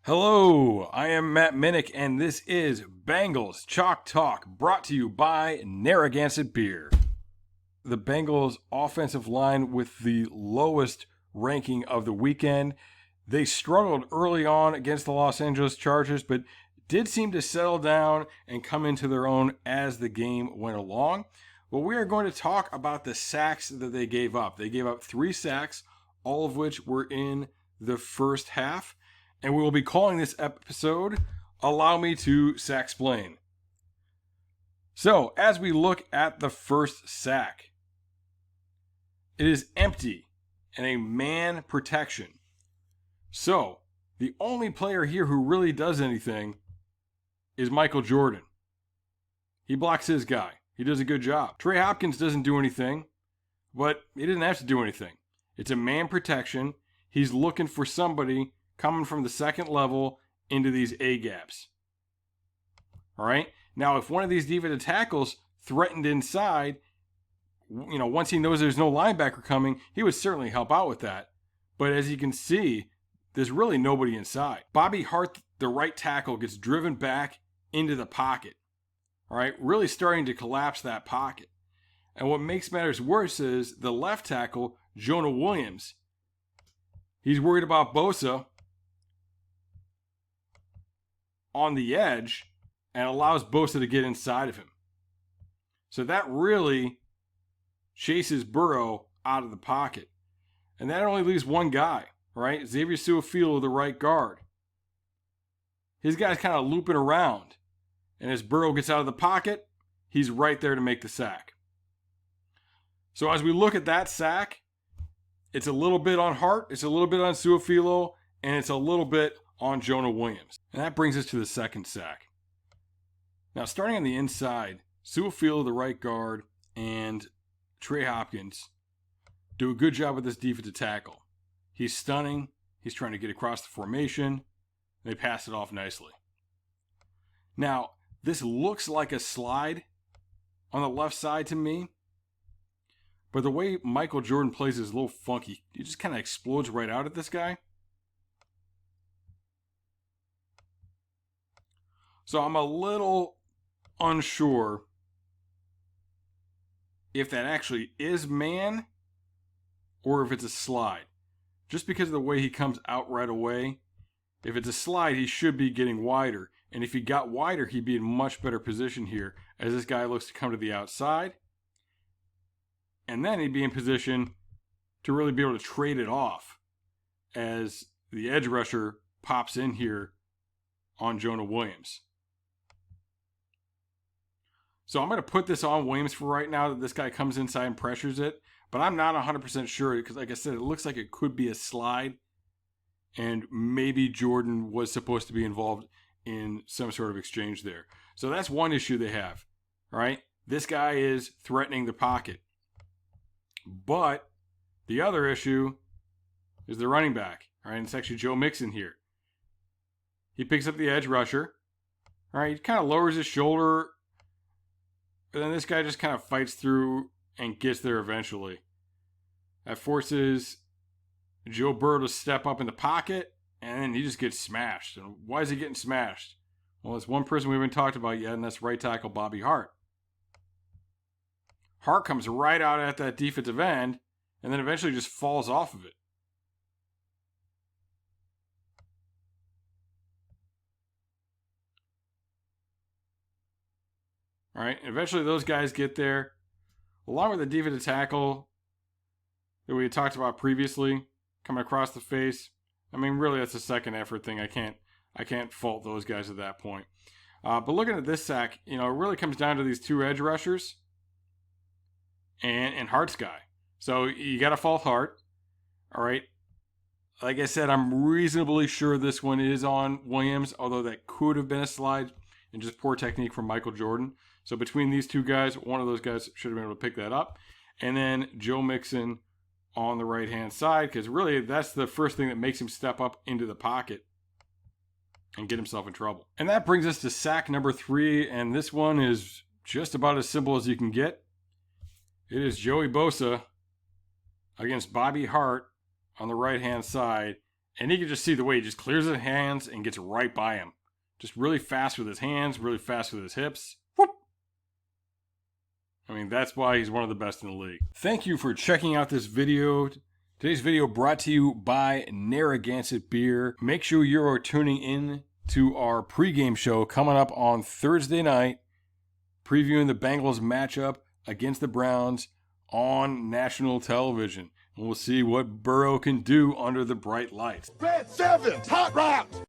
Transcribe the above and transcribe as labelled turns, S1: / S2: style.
S1: Hello, I am Matt Minich, and this is Bengals Chalk Talk, brought to you by Narragansett Beer. The Bengals offensive line with the lowest ranking of the weekend. They struggled early on against the Los Angeles Chargers, but did seem to settle down and come into their own as the game went along. Well, we are going to talk about the sacks that they gave up. They gave up 3 sacks, all of which were in the first half. And we will be calling this episode, Allow Me to Sack-Splain. So, as we look at the first sack, it is empty and a man protection. So, the only player here who really does anything is Michael Jordan. He blocks his guy. He does a good job. Trey Hopkins doesn't do anything, but he didn't have to do anything. It's a man protection. He's looking for somebody coming from the second level into these A gaps. All right. Now, if one of these defensive tackles threatened inside, once he knows there's no linebacker coming, he would certainly help out with that. But as you can see, there's really nobody inside. Bobby Hart, the right tackle, gets driven back into the pocket. All right. Really starting to collapse that pocket. And what makes matters worse is the left tackle, Jonah Williams. He's worried about Bosa on the edge and allows Bosa to get inside of him. So that really chases Burrow out of the pocket. And that only leaves one guy, right? Xavier Su'a-Filo, the right guard. His guy's kind of looping around. And as Burrow gets out of the pocket, he's right there to make the sack. So as we look at that sack, it's a little bit on Hart, it's a little bit on Su'a-Filo, and it's a little bit on Jonah Williams. And that brings us to the second sack. Now, starting on the inside, Su'a-Filo, the right guard, and Trey Hopkins do a good job with this defensive tackle. He's stunning. He's trying to get across the formation. They pass it off nicely. Now, this looks like a slide on the left side to me. But the way Michael Jordan plays is a little funky. He just kind of explodes right out at this guy. So I'm a little unsure if that actually is man or if it's a slide. Just because of the way he comes out right away. If it's a slide, he should be getting wider. And if he got wider, he'd be in much better position here as this guy looks to come to the outside. And then he'd be in position to really be able to trade it off as the edge rusher pops in here on Jonah Williams. So I'm going to put this on Williams for right now that this guy comes inside and pressures it. But I'm not 100% sure because, like I said, it looks like it could be a slide. And maybe Jordan was supposed to be involved in some sort of exchange there. So that's one issue they have. All right. This guy is threatening the pocket. But the other issue is the running back. All right. And it's actually Joe Mixon here. He picks up the edge rusher. All right. He kind of lowers his shoulder. But then this guy just kind of fights through and gets there eventually. That forces Joe Burrow to step up in the pocket, and then he just gets smashed. And why is he getting smashed? Well, it's one person we haven't talked about yet, and that's right tackle Bobby Hart. Hart comes right out at that defensive end, and then eventually just falls off of it. All right, and eventually those guys get there, along with the defensive tackle that we had talked about previously, coming across the face. I mean, really, that's a second effort thing. I can't fault those guys at that point. But looking at this sack, it really comes down to these two edge rushers and Hart's guy. So you got to fault Hart. All right. Like I said, I'm reasonably sure this one is on Williams, although that could have been a slide and just poor technique from Michael Jordan. So between these two guys, one of those guys should have been able to pick that up. And then Joe Mixon on the right-hand side, because really that's the first thing that makes him step up into the pocket and get himself in trouble. And that brings us to sack number 3, and this one is just about as simple as you can get. It is Joey Bosa against Bobby Hart on the right-hand side, And you can just see the way he just clears his hands and gets right by him. Just really fast with his hands, really fast with his hips. Whoop! I mean, that's why he's one of the best in the league. Thank you for checking out this video. Today's video brought to you by Narragansett Beer. Make sure you're tuning in to our pregame show coming up on Thursday night, previewing the Bengals matchup against the Browns on national television. And we'll see what Burrow can do under the bright lights.
S2: Red 7, hot route.